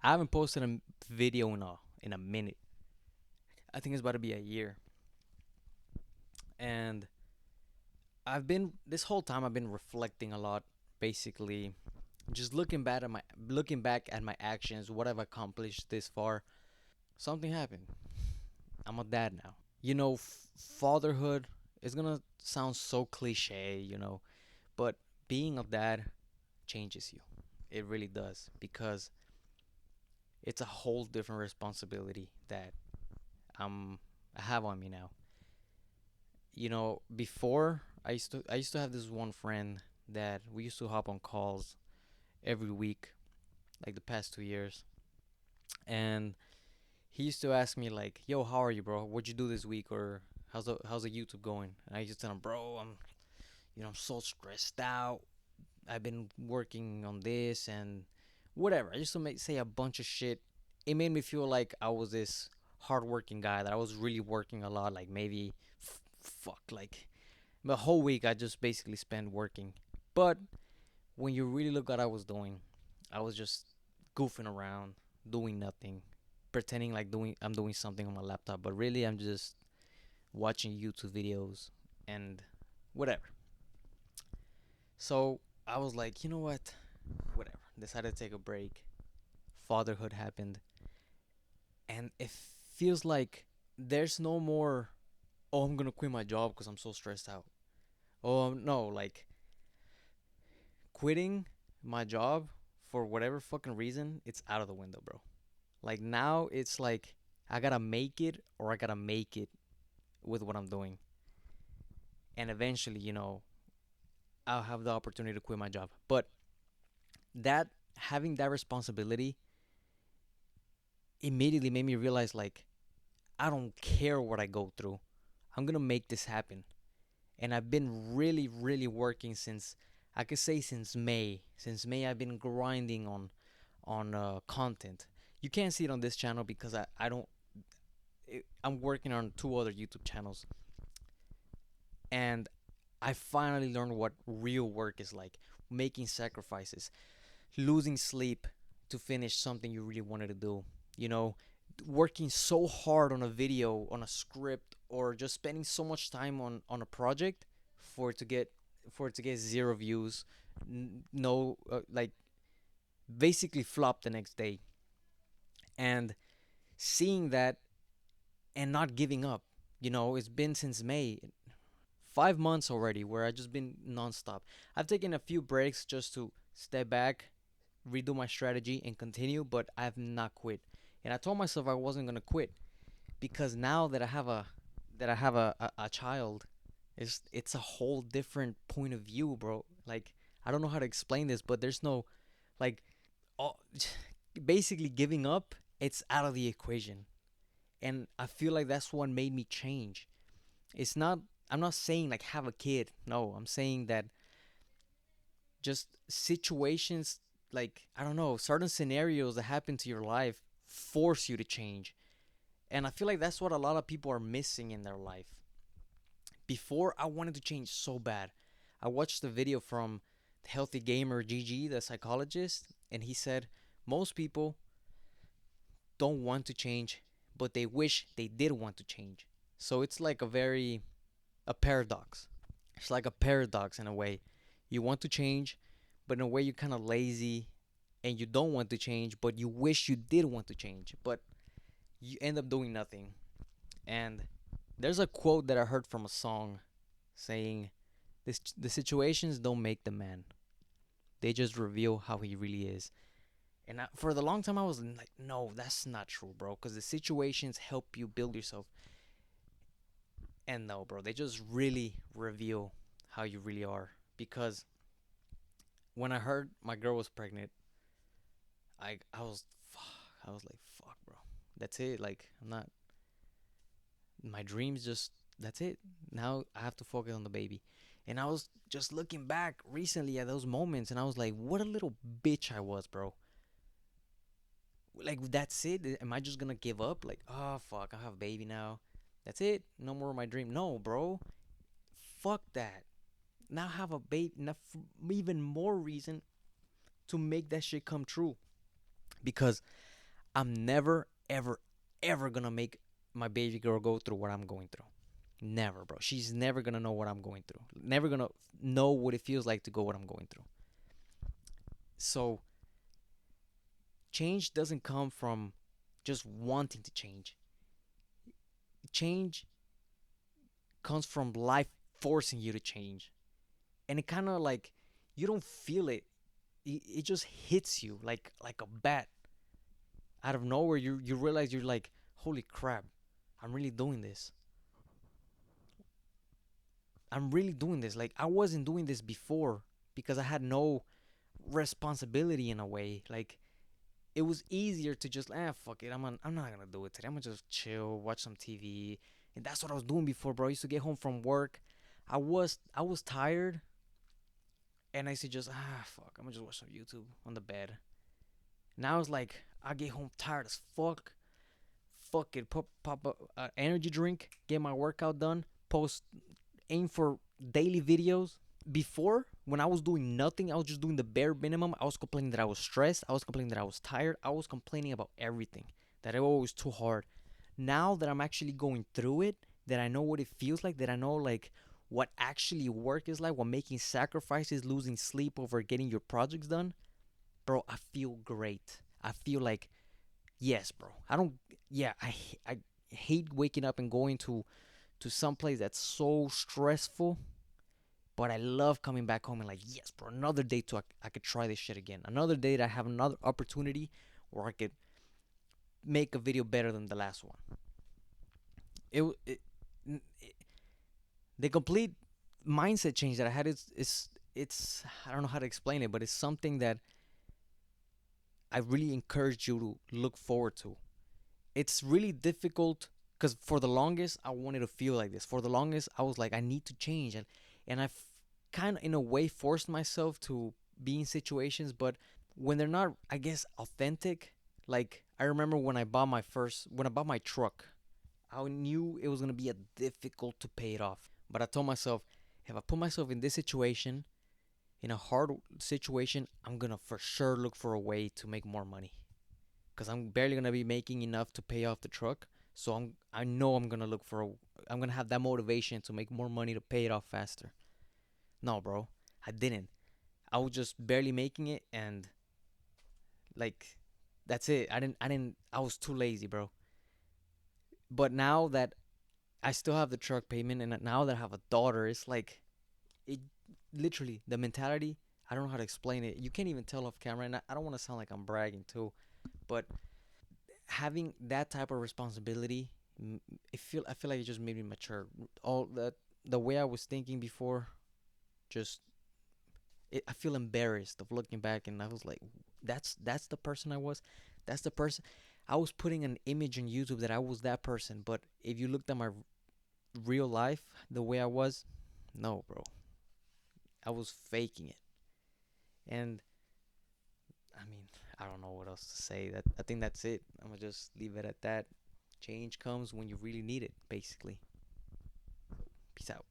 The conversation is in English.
I haven't posted a video in a minute. I think it's about to be a year. And I've been this whole time I've been reflecting a lot, basically just looking back at my actions, what I've accomplished this far. Something happened. I'm a dad now. Fatherhood is gonna sound so cliche, but being a dad changes you. It really does because it's a whole different responsibility that I'm I have on me now. Before I used to have this one friend that we used to hop on calls every week, like the past 2 years, and he used to ask me like, "Yo, how are you, bro? What'd you do this week?" Or how's the YouTube going? And I used to tell him, "Bro, I'm so stressed out. I've been working on this and whatever." I used to say a bunch of shit. It made me feel like I was this hardworking guy, that I was really working a lot. Like maybe, fuck, like the whole week I just basically spent working. But when you really look at what I was doing, I was just goofing around, doing nothing, pretending like I'm doing something on my laptop, but really I'm just watching YouTube videos and whatever. So I was like, you know what? Whatever. Decided to take a break. Fatherhood happened, and it feels like there's no more. Oh, I'm gonna quit my job because I'm so stressed out. Oh no, like quitting my job for whatever fucking reason, it's out of the window, bro. Like now it's like I gotta make it or I gotta make it with what I'm doing. And eventually, I'll have the opportunity to quit my job. But that having that responsibility immediately made me realize like I don't care what I go through. I'm gonna make this happen. And I've been really, really working since I could say since May. Since May I've been grinding on content. You can't see it on this channel because I don't I'm working on two other YouTube channels, and I finally learned what real work is like. Making sacrifices, losing sleep to finish something you really wanted to do. You know, working so hard on a video, on a script, or just spending so much time on a project for it to get for it to get zero views, no, like basically flop the next day, and seeing that and not giving up. It's been since May, 5 months already, where I just been nonstop. I've taken a few breaks just to step back, redo my strategy, and continue, but I have not quit. And I told myself I wasn't gonna quit because now that I have a child, it's a whole different point of view, bro. Like I don't know how to explain this, but there's no like, oh, basically giving up. It's out of the equation, and I feel like that's what made me change. It's not. I'm not saying like have a kid. No, I'm saying that just situations, like I don't know, certain scenarios that happen to your life force you to change. And I feel like that's what a lot of people are missing in their life. Before, I wanted to change so bad. I watched the video from Healthy Gamer GG, the psychologist, and he said most people don't want to change, but they wish they did want to change. So it's like a paradox. It's like a paradox in a way. You want to change, but in a way you're kind of lazy and you don't want to change, but you wish you did want to change, but you end up doing nothing. And there's a quote that I heard from a song saying, the situations don't make the man. They just reveal how he really is." And for the long time I was like, "No, that's not true, bro, cuz the situations help you build yourself." And no, bro, they just really reveal how you really are, because when I heard my girl was pregnant, I was I was like, "Fuck, bro. That's it. Like, I'm not my dreams just that's it. Now I have to focus on the baby." And I was just looking back recently at those moments and I was like, "What a little bitch I was, bro." Like, that's it. Am I just going to give up? Like, "Oh, fuck, I have a baby now. That's it. No more of my dream." No, bro. Fuck that. Now I have a baby. Now, even more reason to make that shit come true, because I'm never, ever, ever gonna make my baby girl go through what I'm going through. Never, bro. She's never gonna know what I'm going through. Never gonna know what it feels like to go what I'm going through. So change doesn't come from just wanting to change. Change comes from life forcing you to change. And it kind of like you don't feel it. It just hits you like a bat out of nowhere. You realize you're like, holy crap, I'm really doing this. I'm really doing this. Like I wasn't doing this before because I had no responsibility in a way. Like it was easier to just fuck it. I'm not gonna do it today. I'm gonna just chill, watch some TV, and that's what I was doing before, bro. I used to get home from work. I was tired, and I used to just fuck. I'm gonna just watch some YouTube on the bed. Now it's like I get home tired as fuck. Fuck it, pop up energy drink, get my workout done, post, aim for daily videos. Before, when I was doing nothing, I was just doing the bare minimum. I was complaining that I was stressed. I was complaining that I was tired. I was complaining about everything, that it was too hard. Now that I'm actually going through it, that I know what it feels like, that I know like what actually work is like, what making sacrifices, losing sleep over getting your projects done, bro, I feel great. I feel like yes, bro. I don't. Yeah, I hate waking up and going to some place that's so stressful. But I love coming back home and like, yes, bro, another day to I could try this shit again. Another day that I have another opportunity where I could make a video better than the last one. It the complete mindset change that I had is it's I don't know how to explain it, but it's something that I really encourage you to look forward to. It's really difficult because for the longest I wanted to feel like this. For the longest I was like I need to change, and I've kind of in a way forced myself to be in situations, but when they're not, I guess, authentic. Like I remember when I bought my truck, I knew it was gonna be a difficult to pay it off. But I told myself, if I put myself in this situation, in a hard situation, I'm gonna for sure look for a way to make more money because I'm barely gonna be making enough to pay off the truck. So I know I'm gonna have that motivation to make more money to pay it off faster. No, bro, I didn't. I was just barely making it, and like that's it. I was too lazy, bro. But now that I still have the truck payment, and now that I have a daughter, it's like it literally the mentality. I don't know how to explain it. You can't even tell off camera, and I don't want to sound like I'm bragging too, but having that type of responsibility, I feel like it just made me mature. All that the way I was thinking before, just I feel embarrassed of looking back, and I was like, that's the person I was. That's the person. I was putting an image on YouTube that I was that person, but if you looked at my real life, the way I was, no, bro, I was faking it. And I mean, I don't know what else to say. That I think that's it. I'm gonna just leave it at that. Change comes when you really need it, basically. Peace out.